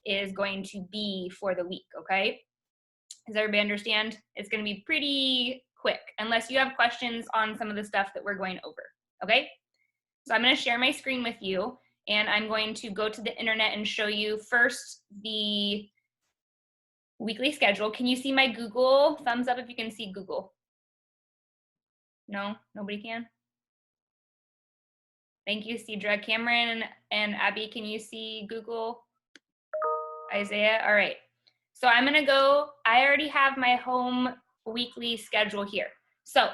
is going to be for the week, okay? Does everybody understand? It's going to be pretty quick, unless you have questions on some of the stuff that we're going over, okay? So I'm going to share my screen with you, and I'm going to go to the internet and show you first the weekly schedule. Can you see my Google? Thumbs up if you can see Google. No? Nobody can? Thank you, Cedra. Cameron and Abby, can you see Google? Isaiah? All right. So I'm going to go, I already have my home weekly schedule here. So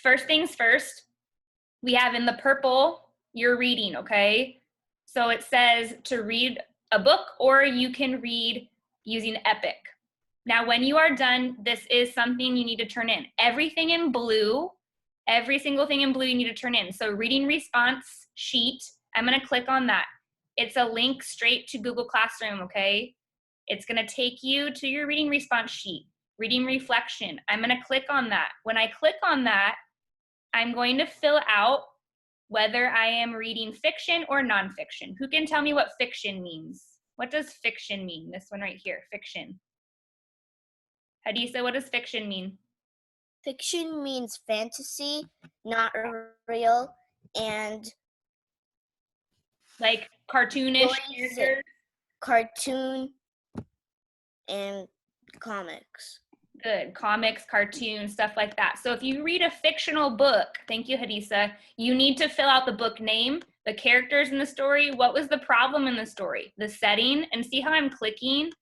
first things first, we have in the purple, your reading, okay? So it says to read a book, or you can read using Epic. Now, when you are done, this is something you need to turn in. Everything in blue, every single thing in blue you need to turn in. So reading response sheet, I'm going to click on that. It's a link straight to Google Classroom, okay? It's going to take you to your reading response sheet. Reading reflection, I'm going to click on that. When I click on that, I'm going to fill out whether I am reading fiction or nonfiction. Who can tell me what fiction means? What does fiction mean? This one right here, fiction. Hadisa, what does fiction mean? Fiction means fantasy, not real, and like cartoonish characters? Cartoon and comics. Good, comics, cartoons, stuff like that. So if you read a fictional book, thank you, Hadisa, you need to fill out the book name, the characters in the story, what was the problem in the story, the setting, and see how I'm clicking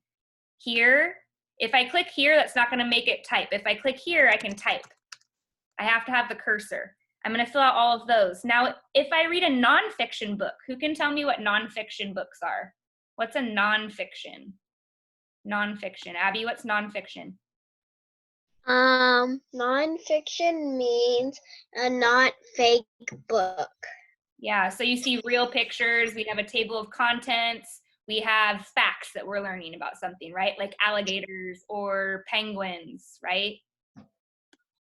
here? If I click here, that's not gonna make it type. If I click here, I can type. I have to have the cursor. I'm gonna fill out all of those. Now, if I read a nonfiction book, who can tell me what nonfiction books are? What's a nonfiction? Nonfiction. Abby, what's nonfiction? Nonfiction means a not fake book. Yeah, so you see real pictures, we have a table of contents, we have facts that we're learning about something, right? Like alligators or penguins, right?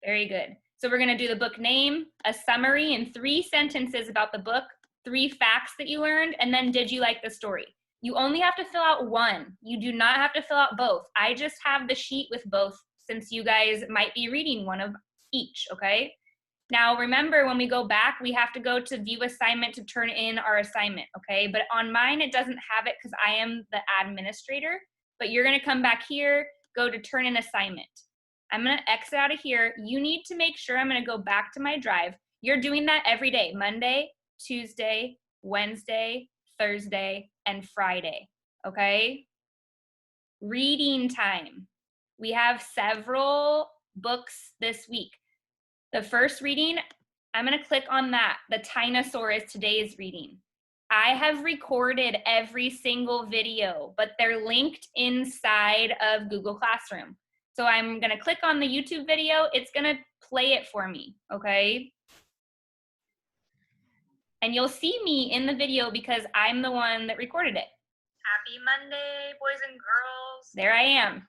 Very good. So we're gonna do the book name, a summary in 3 sentences about the book, 3 facts that you learned, and then did you like the story? You only have to fill out 1. You do not have to fill out both. I just have the sheet with both since you guys might be reading one of each, okay? Now remember, when we go back, we have to go to view assignment to turn in our assignment, okay? But on mine, it doesn't have it because I am the administrator, but you're gonna come back here, go to turn in assignment. I'm gonna exit out of here. You need to make sure, I'm gonna go back to my drive. You're doing that every day, Monday, Tuesday, Wednesday, Thursday, and Friday, okay? Reading time. We have several books this week. The first reading, I'm gonna click on that. The Dinosaur is today's reading. I have recorded every single video, but they're linked inside of Google Classroom. So I'm gonna click on the YouTube video, it's gonna play it for me, okay? And you'll see me in the video because I'm the one that recorded it. Happy Monday, boys and girls. There I am.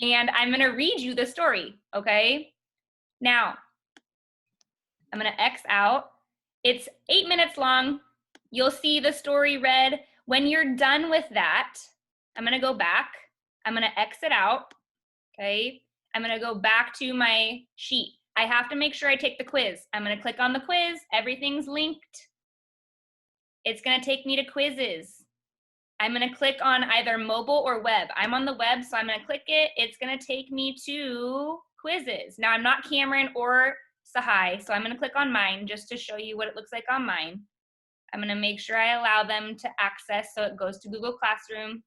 And I'm gonna read you the story, okay? Now, I'm gonna X out. It's 8 minutes long. You'll see the story read. When you're done with that, I'm gonna go back. I'm gonna exit out, okay? I'm gonna go back to my sheet. I have to make sure I take the quiz. I'm gonna click on the quiz. Everything's linked. It's gonna take me to quizzes. I'm gonna click on either mobile or web. I'm on the web, so I'm gonna click it. It's gonna take me to quizzes. Now I'm not Cameron or Sahai, so I'm gonna click on mine just to show you what it looks like on mine. I'm gonna make sure I allow them to access so it goes to Google Classroom.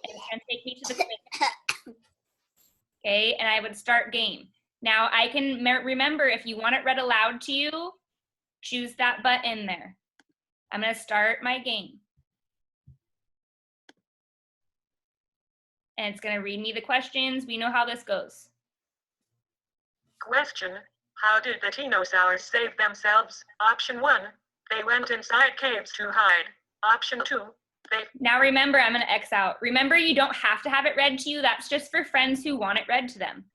It's gonna take me to the quiz. Okay, and I would start game. Now I can remember, if you want it read aloud to you, choose that button there. I'm gonna start my game. And it's gonna read me the questions. We know how this goes. Question: how did the dinosaurs save themselves? Option 1, they went inside caves to hide. Option 2, Now remember, I'm gonna X out. Remember, you don't have to have it read to you. That's just for friends who want it read to them.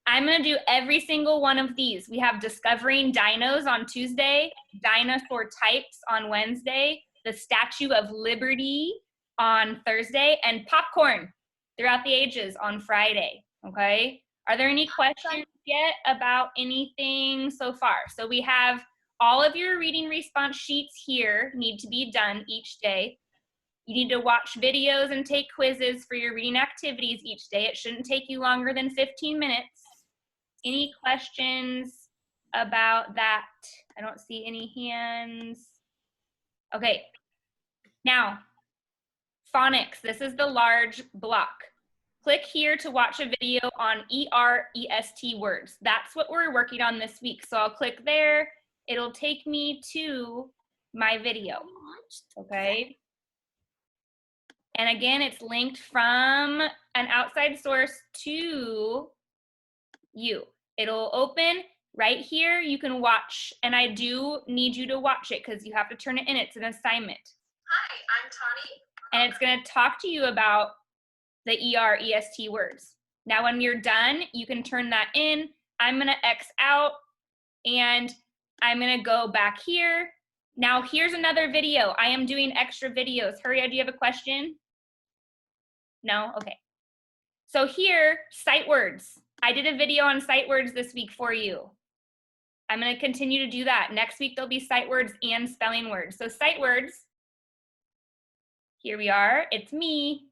I'm gonna do every single one of these. We have Discovering Dinos on Tuesday, Dinosaur Types on Wednesday, the Statue of Liberty on Thursday, and popcorn throughout the ages on Friday, okay? Are there any questions yet about anything so far? So we have all of your reading response sheets here need to be done each day. You need to watch videos and take quizzes for your reading activities each day. It shouldn't take you longer than 15 minutes. Any questions about that? I don't see any hands. Okay, now, phonics, this is the large block. Click here to watch a video on ER-EST words. That's what we're working on this week. So I'll click there. It'll take me to my video, okay? And again, it's linked from an outside source to you. It'll open right here. You can watch, and I do need you to watch it because you have to turn it in. It's an assignment. Hi, I'm Tani. And it's going to talk to you about the ER-EST words. Now, when you're done, you can turn that in. I'm going to X out, and I'm going to go back here. Now, here's another video. I am doing extra videos. Hurry, do you have a question? No? Okay. So here, sight words. I did a video on sight words this week for you. I'm going to continue to do that. Next week, there'll be sight words and spelling words. So sight words. Here we are. It's me.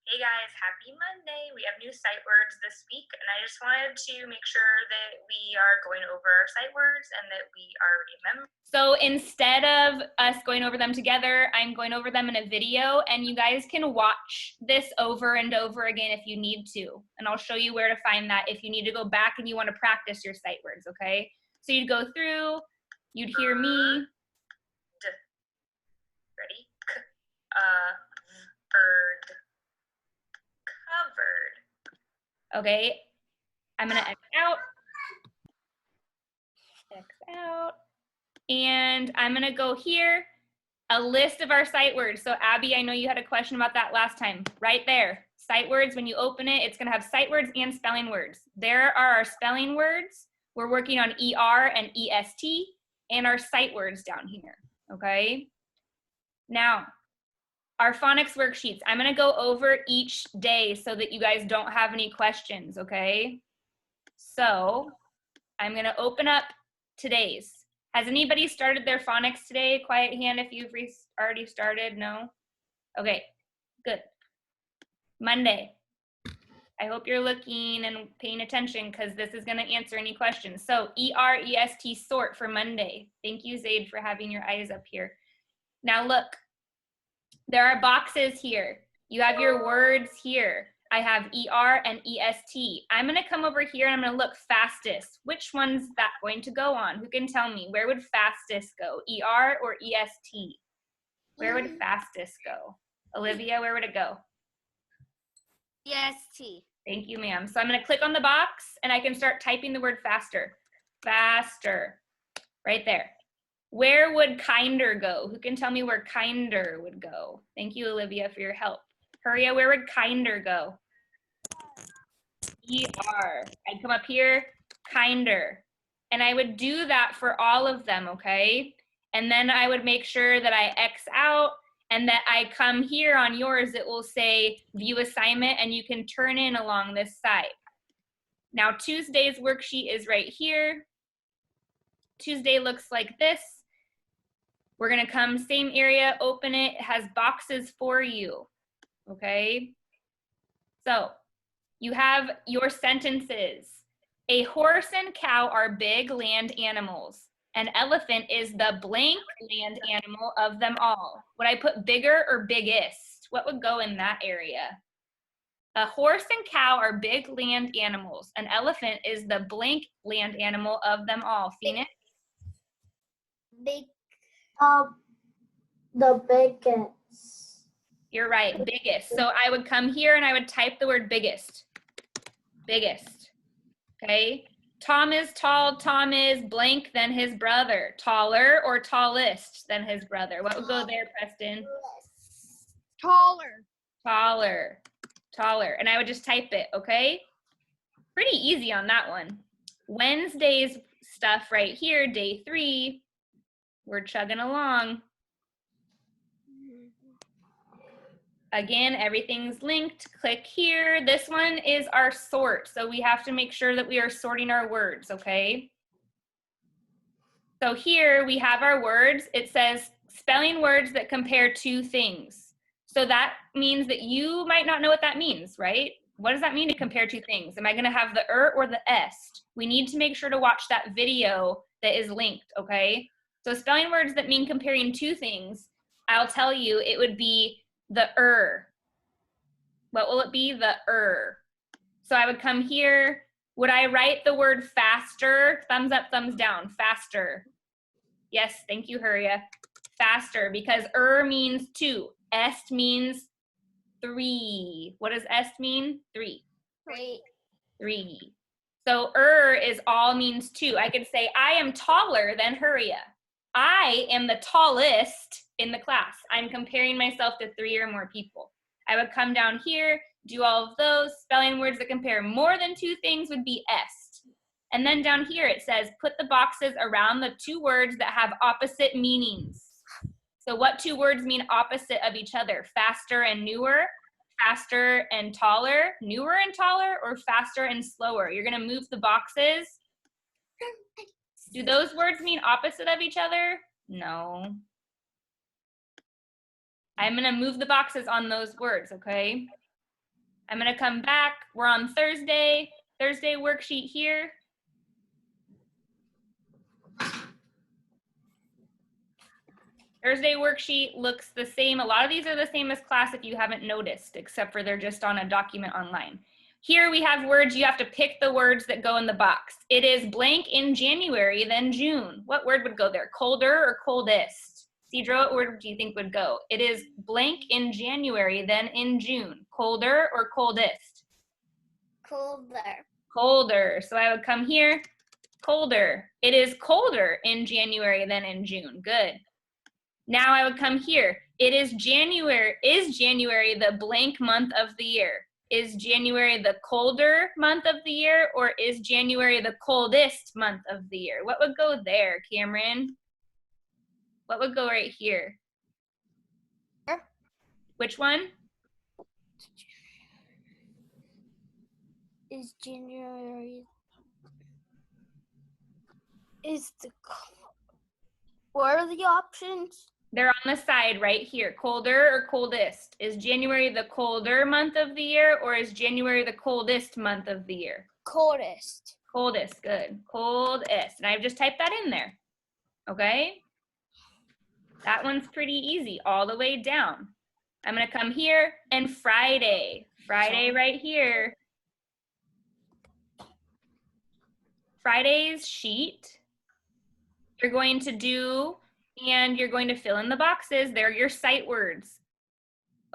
Hey guys, happy Monday. We have new sight words this week, and I just wanted to make sure that we are going over our sight words and that we are remembering. So instead of us going over them together, I'm going over them in a video, and you guys can watch this over and over again if you need to. And I'll show you where to find that if you need to go back and you want to practice your sight words, okay? So you'd go through, you'd hear me. Ready? Bird. Covered. Okay, I'm gonna X out, and I'm gonna go here, a list of our sight words. So Abby, I know you had a question about that last time. Right there, sight words, when you open it, it's gonna have sight words and spelling words. There are our spelling words. We're working on ER and EST, and our sight words down here, okay? Now, our phonics worksheets, I'm gonna go over each day so that you guys don't have any questions, okay? So I'm gonna open up today's. Has anybody started their phonics today? Quiet hand if you've already started, no? Okay, good. Monday. I hope you're looking and paying attention because this is gonna answer any questions. So ER-EST sort for Monday. Thank you, Zaid, for having your eyes up here. Now look. There are boxes here. You have your words here. I have ER and EST. I'm gonna come over here and I'm gonna look fastest. Which one's that going to go on? Who can tell me? Where would fastest go? ER or EST? Where would fastest go? Olivia, where would it go? EST. Thank you, ma'am. So I'm gonna click on the box and I can start typing the word faster. Faster, right there. Where would kinder go? Who can tell me where kinder would go? Thank you, Olivia, for your help. Huria, where would kinder go? ER. I'd come up here, kinder. And I would do that for all of them, okay? And then I would make sure that I X out and that I come here on yours, it will say view assignment and you can turn in along this side. Now Tuesday's worksheet is right here. Tuesday looks like this. We're gonna come same area, open it, it has boxes for you, okay? So you have your sentences. A horse and cow are big land animals. An elephant is the blank land animal of them all. Would I put bigger or biggest? What would go in that area? A horse and cow are big land animals. An elephant is the blank land animal of them all. Phoenix? Big. The biggest. You're right, biggest. So I would come here and I would type the word biggest. Biggest, okay? Tom is tall, Tom is blank than his brother. Taller or tallest than his brother. What would go there, Preston? Taller. Taller, taller. And I would just type it, okay? Pretty easy on that one. Wednesday's stuff right here, day 3. We're chugging along. Again, everything's linked. Click here. This one is our sort. So we have to make sure that we are sorting our words, okay? So here we have our words. It says spelling words that compare two things. So that means that you might not know what that means, right? What does that mean to compare two things? Am I gonna have the or the est? We need to make sure to watch that video that is linked, okay? So spelling words that mean comparing two things, I'll tell you it would be the What will it be? The So I would come here. Would I write the word faster? Thumbs up, thumbs down, faster. Yes, thank you, Huria. Faster, because means two. Est means three. What does est mean? Three. Three. So is all means two. I could say, I am taller than Huria. I am the tallest in the class. I'm comparing myself to 3 or more people. I would come down here, do all of those. Spelling words that compare more than two things would be est. And then down here it says, put the boxes around the two words that have opposite meanings. So what two words mean opposite of each other? Faster and newer, faster and taller, newer and taller, or faster and slower? You're gonna move the boxes. Do those words mean opposite of each other? No. I'm gonna move the boxes on those words, okay? I'm gonna come back. We're on Thursday worksheet here. Thursday worksheet looks the same. A lot of these are the same as class if you haven't noticed, except for they're just on a document online. Here we have words, you have to pick the words that go in the box. It is blank in January, then June. What word would go there? Colder or coldest? Cedra, what word do you think would go? It is blank in January, then in June. Colder or coldest? Colder. Colder. So I would come here, colder. It is colder in January than in June. Good. Now I would come here. It is January. Is January the blank month of the year? Is January the colder month of the year, or is January the coldest month of the year? What would go there, Cameron? What would go right here? Which one? Is January is the what are the options? They're on the side right here. Colder or coldest? Is January the colder month of the year, or is January the coldest month of the year? Coldest. Coldest, good. Coldest. And I've just typed that in there. Okay? That one's pretty easy all the way down. I'm gonna come here and Friday. Friday right here. Friday's sheet. You're going to do, and you're going to fill in the boxes. They're your sight words.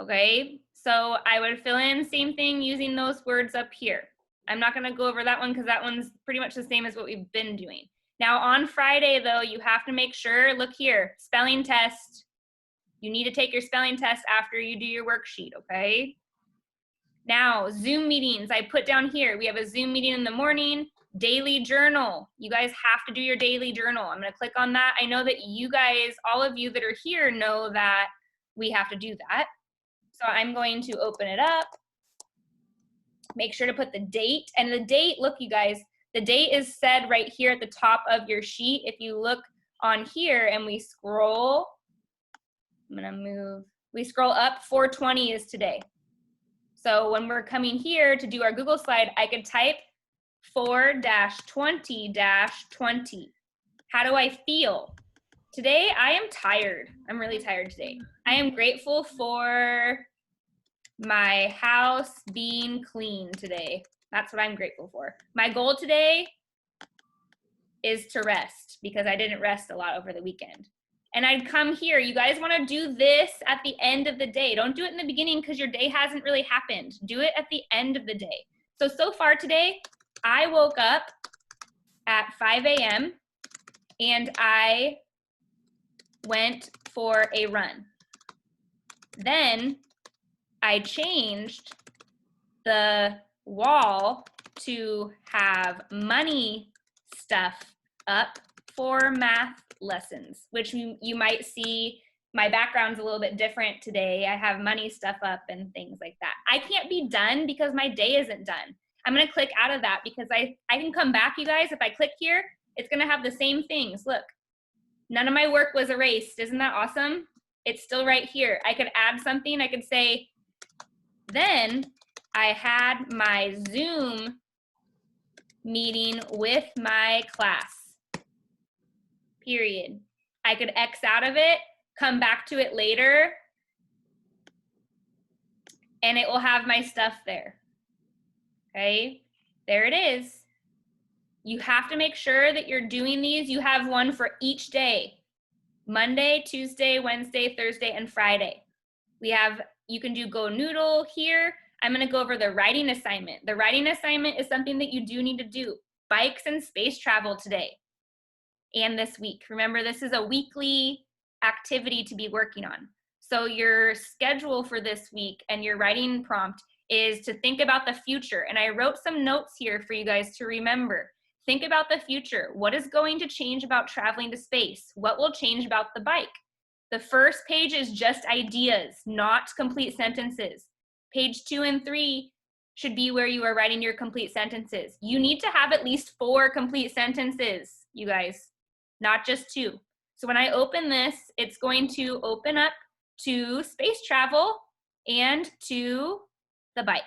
Okay? So I would fill in same thing using those words up here. I'm not gonna go over that one because that one's pretty much the same as what we've been doing. Now on Friday though, you have to make sure, look here, spelling test. You need to take your spelling test after you do your worksheet, okay? Now, Zoom meetings, I put down here, we have a Zoom meeting in the morning, daily journal. You guys have to do your daily journal. I'm gonna click on that. I know that you guys, all of you that are here know that we have to do that. So I'm going to open it up. Make sure to put the date, and the date, look you guys, the date is said right here at the top of your sheet. If you look on here and we scroll, I'm gonna move, we scroll up, 4/20 is today. So when we're coming here to do our Google slide, I could type 4-20-20. How do I feel? Today, I am tired. I'm really tired today. I am grateful for my house being clean today. That's what I'm grateful for. My goal today is to rest because I didn't rest a lot over the weekend. And I'd come here. You guys want to do this at the end of the day. Don't do it in the beginning because your day hasn't really happened. Do it at the end of the day. So far today, I woke up at 5 a.m. and I went for a run. Then I changed the wall to have money stuff up for math lessons, which you might see my background's a little bit different today. I have money stuff up and things like that. I can't be done because my day isn't done. I'm gonna click out of that because I can come back, you guys. If I click here, it's gonna have the same things. Look, none of my work was erased. Isn't that awesome? It's still right here. I could add something. I could say, then I had my Zoom meeting with my class, period. I could X out of it, come back to it later, and it will have my stuff there. Okay, there it is. You have to make sure that you're doing these. You have one for each day. Monday, Tuesday, Wednesday, Thursday, and Friday. You can do Go Noodle here. I'm gonna go over the writing assignment. The writing assignment is something that you do need to do. Bikes and space travel today and this week. Remember, this is a weekly activity to be working on. So your schedule for this week and your writing prompt is to think about the future. And I wrote some notes here for you guys to remember. Think about the future. What is going to change about traveling to space? What will change about the bike? The first page is just ideas, not complete sentences. Page 2 and 3 should be where you are writing your complete sentences. You need to have at least 4 complete sentences, you guys, not just 2. So when I open this, it's going to open up to space travel and to the bike,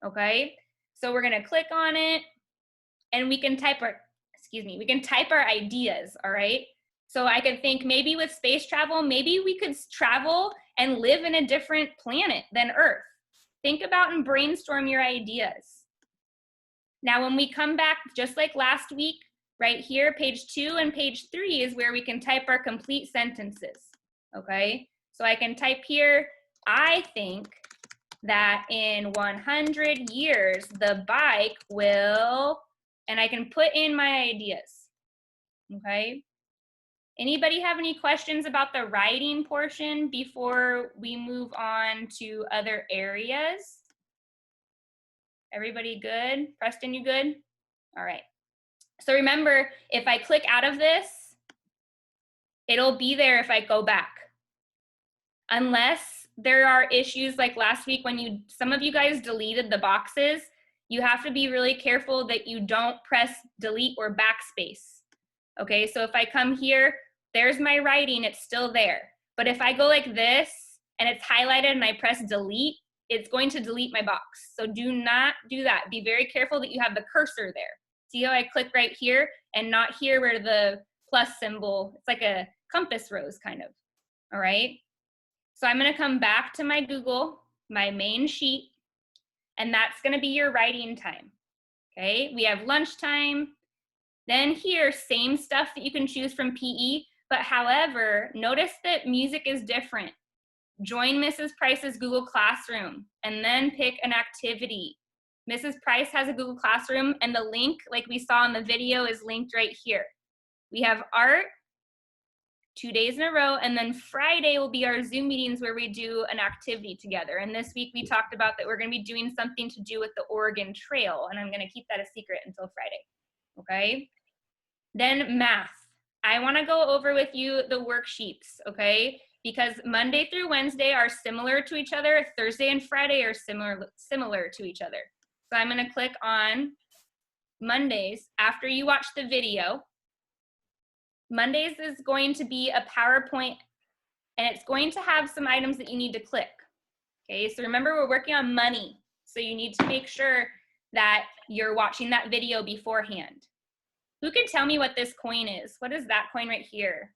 okay? So we're gonna click on it and we can type our ideas, all right? So I could think maybe with space travel, maybe we could travel and live in a different planet than Earth. Think about and brainstorm your ideas. Now when we come back, just like last week, right here, page 2 and page 3 is where we can type our complete sentences, okay? So I can type here, I think that in 100 years, the bike will, and I can put in my ideas, okay? Anybody have any questions about the writing portion before we move on to other areas? Everybody good? Preston, you good? All right. So remember, if I click out of this, it'll be there if I go back. Unless there are issues like last week when some of you guys deleted the boxes, you have to be really careful that you don't press delete or backspace. Okay, so if I come here, there's my writing, it's still there. But if I go like this and it's highlighted and I press delete, it's going to delete my box. So do not do that. Be very careful that you have the cursor there. See how I click right here and not here where the plus symbol, it's like a compass rose kind of, all right? So I'm gonna come back to my Google, my main sheet, and that's gonna be your writing time, okay? We have lunchtime. Then here, same stuff that you can choose from PE, but however, notice that music is different. Join Mrs. Price's Google Classroom and then pick an activity. Mrs. Price has a Google Classroom and the link, like we saw in the video, is linked right here. We have art 2 days in a row, and then Friday will be our Zoom meetings where we do an activity together. And this week we talked about that we're gonna be doing something to do with the Oregon Trail, and I'm gonna keep that a secret until Friday, okay? Then math. I wanna go over with you the worksheets, okay? Because Monday through Wednesday are similar to each other, Thursday and Friday are similar to each other. So I'm gonna click on Mondays. After you watch the video, Mondays is going to be a PowerPoint, and it's going to have some items that you need to click. Okay, so remember we're working on money, so you need to make sure that you're watching that video beforehand. Who can tell me what this coin is? What is that coin right here?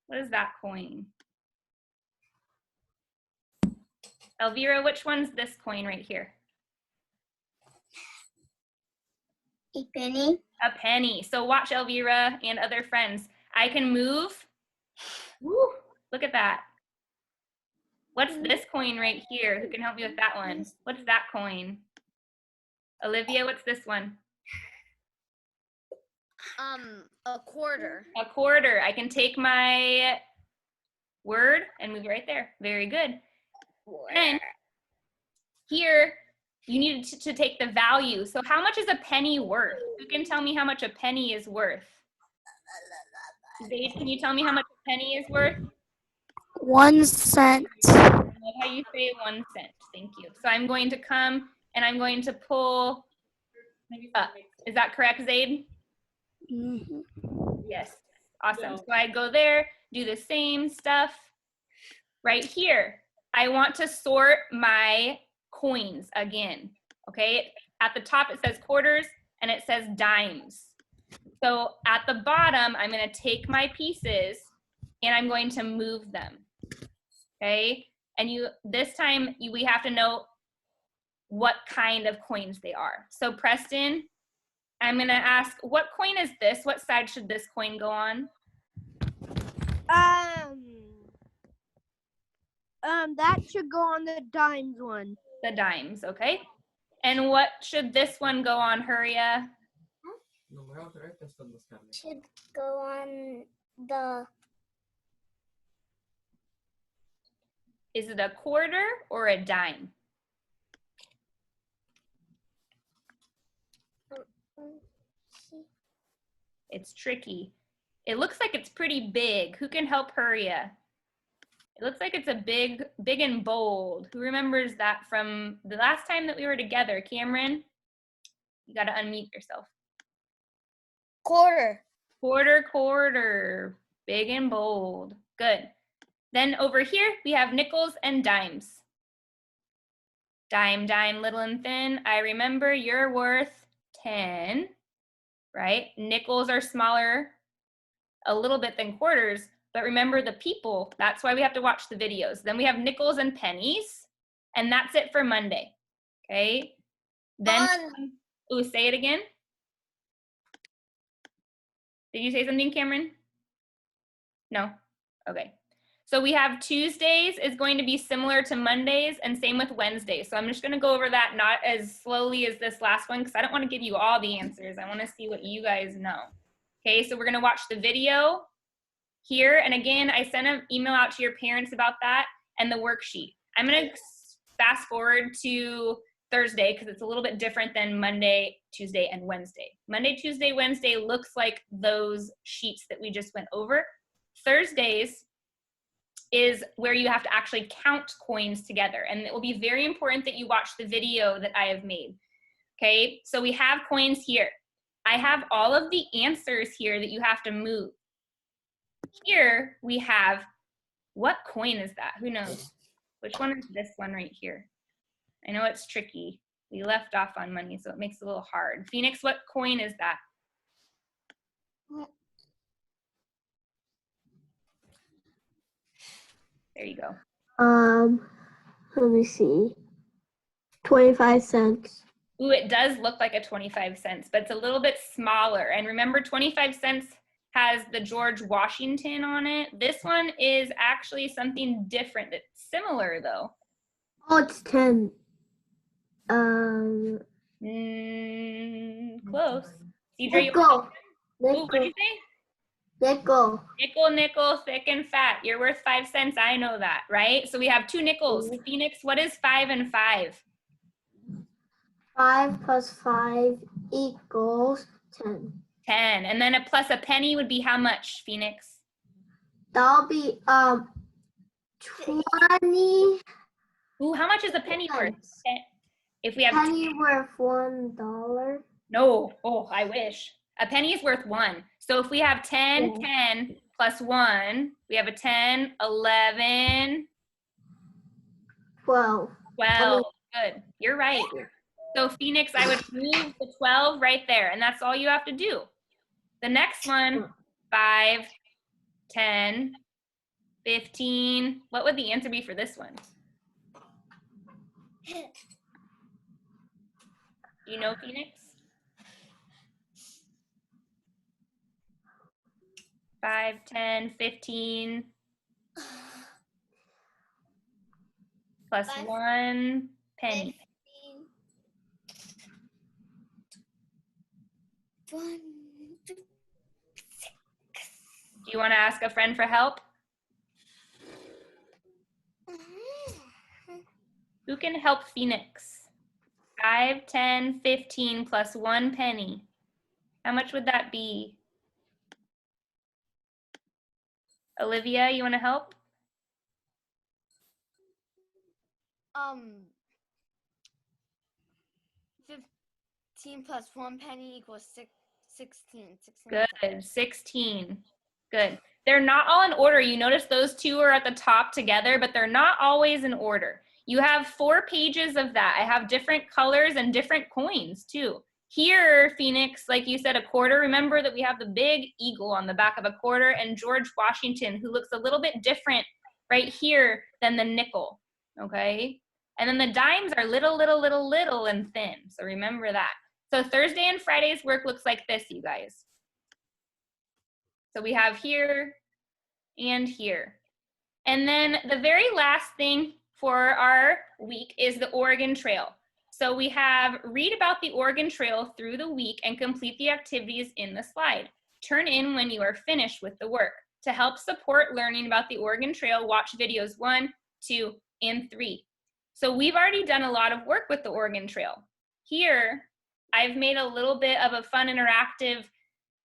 What is that coin? Elvira, which one's this coin right here? A penny. A penny. So watch, Elvira and other friends. I can move. Woo, look at that. What's this coin right here? Who can help me with that one? What's that coin? Olivia, what's this one? A quarter. A quarter. I can take my word and move it right there. Very good. And here, you need to take the value. So how much is a penny worth? Who can tell me how much a penny is worth? Zaid, can you tell me how much a penny is worth? 1 cent. I love how you say 1 cent. Thank you. So I'm going to come and I'm going to pull up. Is that correct, Zaid? Mhm. Yes. Awesome. So I go there, do the same stuff. Right here, I want to sort my coins again. Okay. At the top, it says quarters and it says dimes. So at the bottom, I'm going to take my pieces and I'm going to move them. Okay. And this time we have to know what kind of coins they are. So Preston, I'm going to ask, what coin is this? What side should this coin go on? That should go on the dimes one. The dimes, okay. And what should this one go on, Huria? Should go on the Is it a quarter or a dime? It's tricky. It looks like it's pretty big. Who can help Huria? It looks like it's a big and bold. Who remembers that from the last time that we were together? Cameron, you got to unmute yourself. Quarter. Quarter. Big and bold. Good. Then over here, we have nickels and dimes. Dime, little and thin. I remember you're worth 10, right? Nickels are smaller a little bit than quarters, but remember the people, that's why we have to watch the videos. Then we have nickels and pennies, and that's it for Monday, okay? Then, ooh, say it again. Did you say something, Cameron? No? Okay. So we have Tuesdays is going to be similar to Mondays and same with Wednesdays. So I'm just going to go over that not as slowly as this last one because I don't want to give you all the answers. I want to see what you guys know. Okay, so we're going to watch the video here. And again, I sent an email out to your parents about that and the worksheet. I'm going to fast forward to Thursday because it's a little bit different than Monday, Tuesday, and Wednesday. Monday, Tuesday, Wednesday looks like those sheets that we just went over. Thursdays is where you have to actually count coins together. And it will be very important that you watch the video that I have made. Okay, so we have coins here. I have all of the answers here that you have to move. Here we have, what coin is that? Who knows? Which one is this one right here? I know it's tricky. We left off on money, so it makes it a little hard. Phoenix, what coin is that? There you go. Let me see. 25 cents. Ooh, it does look like a 25 cents, but it's a little bit smaller. And remember, 25 cents has the George Washington on it. This one is actually something different that's similar though. Oh, it's 10. Close. Cedra, you Nickel. Ooh, what'd you say? Nickel. Nickel, thick and fat. You're worth 5 cents. I know that, right? So we have 2 nickels. Phoenix, what is 5 and 5? 5 plus 5 equals 10. 10. And then a plus a penny would be how much, Phoenix? That'll be 20. Ooh, how much is a penny worth? If we have Penny worth $1. No, oh, I wish. A penny is worth 1. So if we have 10, Yeah. 10 plus 1, we have a 10, 11, 12. 12. Good, you're right. So Phoenix, I would move the 12 right there, and that's all you have to do. The next one, 5, 10, 15. What would the answer be for this one? Do you know, Phoenix? 5, 10, 15. Plus 1 penny. 1, 2, 6. Do you want to ask a friend for help? Who can help Phoenix? 5, 10, 15 plus 1 penny. How much would that be? Olivia, you want to help? 15 plus 1 penny equals 16. Good, 16. Good. They're not all in order. You notice those two are at the top together, but they're not always in order. You have 4 pages of that. I have different colors and different coins too. Here, Phoenix, like you said, a quarter. Remember that we have the big eagle on the back of a quarter, and George Washington, who looks a little bit different right here than the nickel, okay? And then the dimes are little, and thin, so remember that. So Thursday and Friday's work looks like this, you guys. So we have here and here. And then the very last thing for our week is the Oregon Trail. So we have read about the Oregon Trail through the week and complete the activities in the slide. Turn in when you are finished with the work. To help support learning about the Oregon Trail, watch videos 1, 2, and 3. So we've already done a lot of work with the Oregon Trail. Here, I've made a little bit of a fun interactive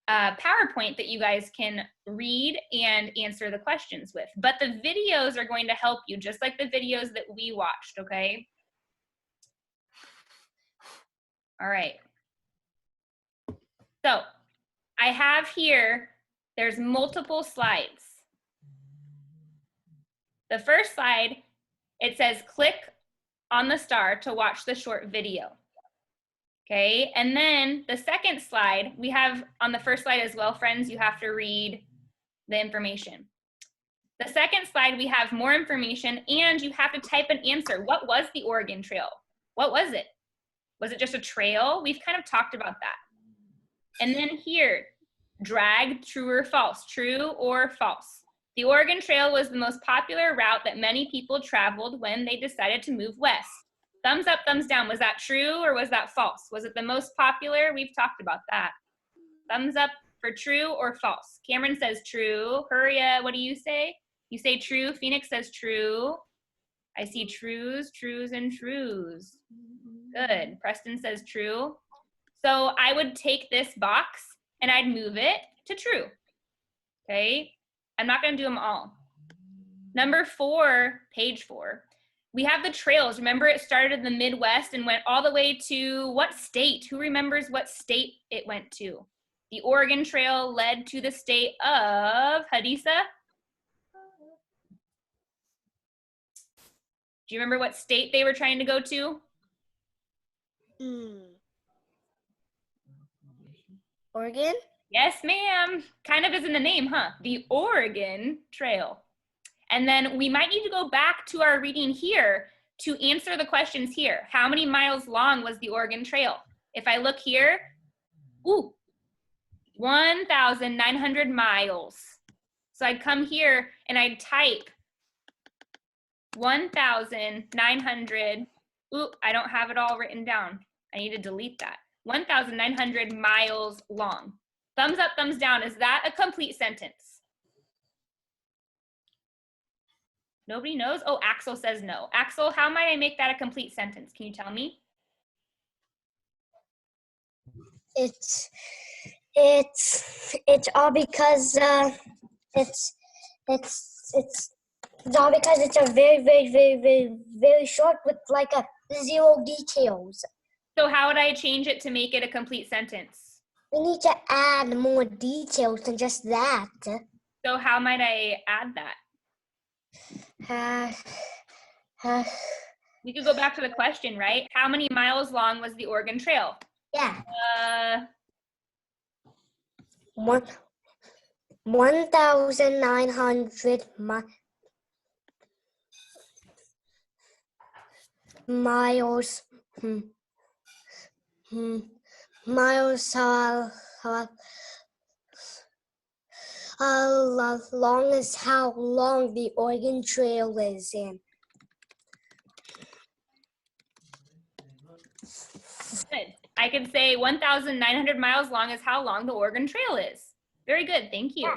PowerPoint that you guys can read and answer the questions with. But the videos are going to help you, just like the videos that we watched, okay? All right. So I have here, there's multiple slides. The first slide, it says click on the star to watch the short video. Okay, and then the second slide, we have on the first slide as well, friends, you have to read the information. The second slide, we have more information and you have to type an answer. What was the Oregon Trail? What was it? Was it just a trail? We've kind of talked about that. And then here, drag, true or false, true or false. The Oregon Trail was the most popular route that many people traveled when they decided to move west. Thumbs up, thumbs down. Was that true or was that false? Was it the most popular? We've talked about that. Thumbs up for true or false. Cameron says true. Huria, what do you say? You say true. Phoenix says true. I see trues, and trues. Good. Preston says true. So I would take this box and I'd move it to true. Okay. I'm not going to do them all. Number 4, page 4. We have the trails. Remember, it started in the Midwest and went all the way to what state? Who remembers what state it went to? The Oregon Trail led to the state of Hadisa. Do you remember what state they were trying to go to? Oregon? Yes, ma'am. Kind of is in the name, huh? The Oregon Trail. And then we might need to go back to our reading here to answer the questions here. How many miles long was the Oregon Trail? If I look here, 1,900 miles. So I'd come here and I'd type 1,900. I don't have it all written down. I need to delete that. 1,900 miles long. Thumbs up, thumbs down. Is that a complete sentence? Nobody knows? Oh, Axel says no. Axel, how might I make that a complete sentence? Can you tell me? It's all because it's all because it's a very short with like a 0 details. So how would I change it to make it a complete sentence? We need to add more details than just that. So how might I add that? We could go back to the question, right? How many miles long was the Oregon Trail? Yeah. 1,900 miles. Miles long as how long the Oregon Trail is in. Good. I could say 1,900 miles long is how long the Oregon Trail is. Very good, thank you.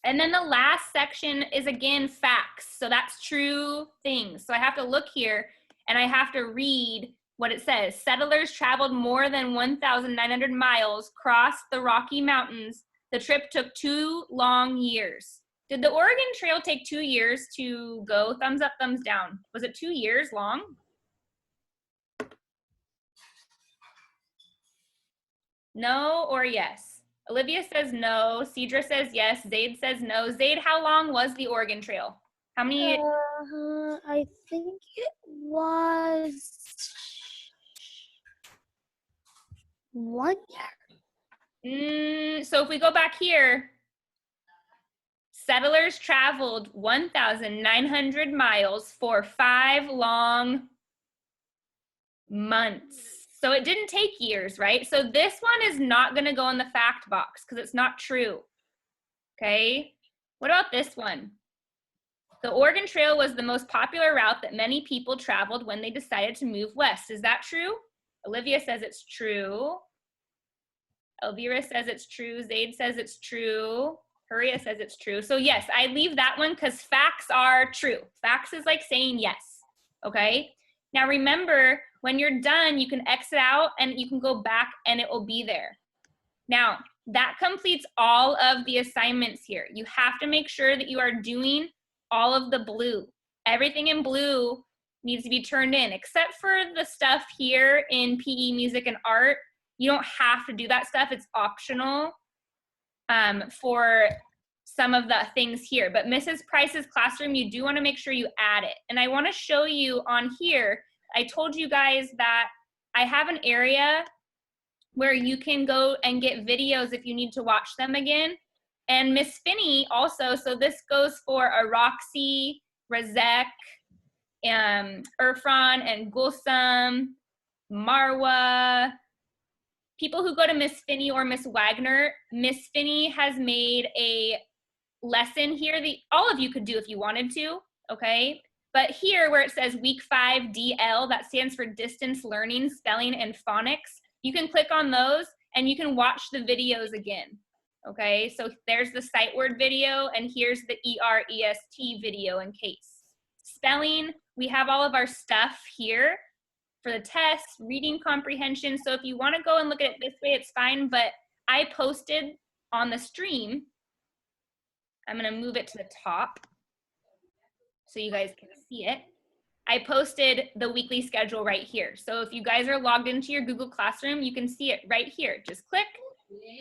And then the last section is again facts. So that's true things. So I have to look here and I have to read what it says. Settlers traveled more than 1,900 miles, crossed the Rocky Mountains. The trip took 2 long years. Did the Oregon Trail take 2 years to go? Thumbs up, thumbs down. Was it 2 years long? No or yes? Olivia says no. Cedra says yes. Zaid says no. Zaid, how long was the Oregon Trail? How many? I think it was 1 year. So if we go back here, settlers traveled 1,900 miles for 5 long months. So it didn't take years, right? So this one is not going to go in the fact box because it's not true. Okay. What about this one? The Oregon Trail was the most popular route that many people traveled when they decided to move west. Is that true? Olivia says it's true. Elvira says it's true. Zaid says it's true. Huria says it's true. So yes, I leave that one because facts are true. Facts is like saying yes, okay? Now remember, when you're done, you can exit out and you can go back and it will be there. Now, that completes all of the assignments here. You have to make sure that you are doing all of the blue. Everything in blue needs to be turned in, except for the stuff here in PE, music, and art. You don't have to do that stuff. It's optional for some of the things here. But Mrs. Price's classroom, you do want to make sure you add it. And I want to show you on here, I told you guys that I have an area where you can go and get videos if you need to watch them again. And Miss Finney also, so this goes for a Roxy, Razek, Irfan, and Gulsum, Marwa. People who go to Miss Finney or Miss Wagner, Miss Finney has made a lesson here that all of you could do if you wanted to, okay? But here where it says week 5 DL, that stands for distance learning, spelling, and phonics, you can click on those and you can watch the videos again, okay? So there's the sight word video and here's the EREST video in case. Spelling, we have all of our stuff here for the test, reading comprehension. So if you want to go and look at it this way, it's fine, but I posted on the stream, I'm going to move it to the top so you guys can see it. I posted the weekly schedule right here. So if you guys are logged into your Google Classroom, you can see it right here. Just click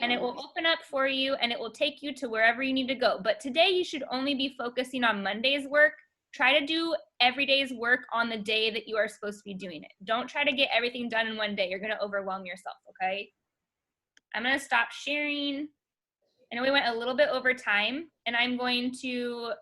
and it will open up for you and it will take you to wherever you need to go. But today you should only be focusing on Monday's work. Try to do every day's work on the day that you are supposed to be doing it. Don't try to get everything done in one day. You're going to overwhelm yourself, okay? I'm going to stop sharing. I know we went a little bit over time, and I'm going to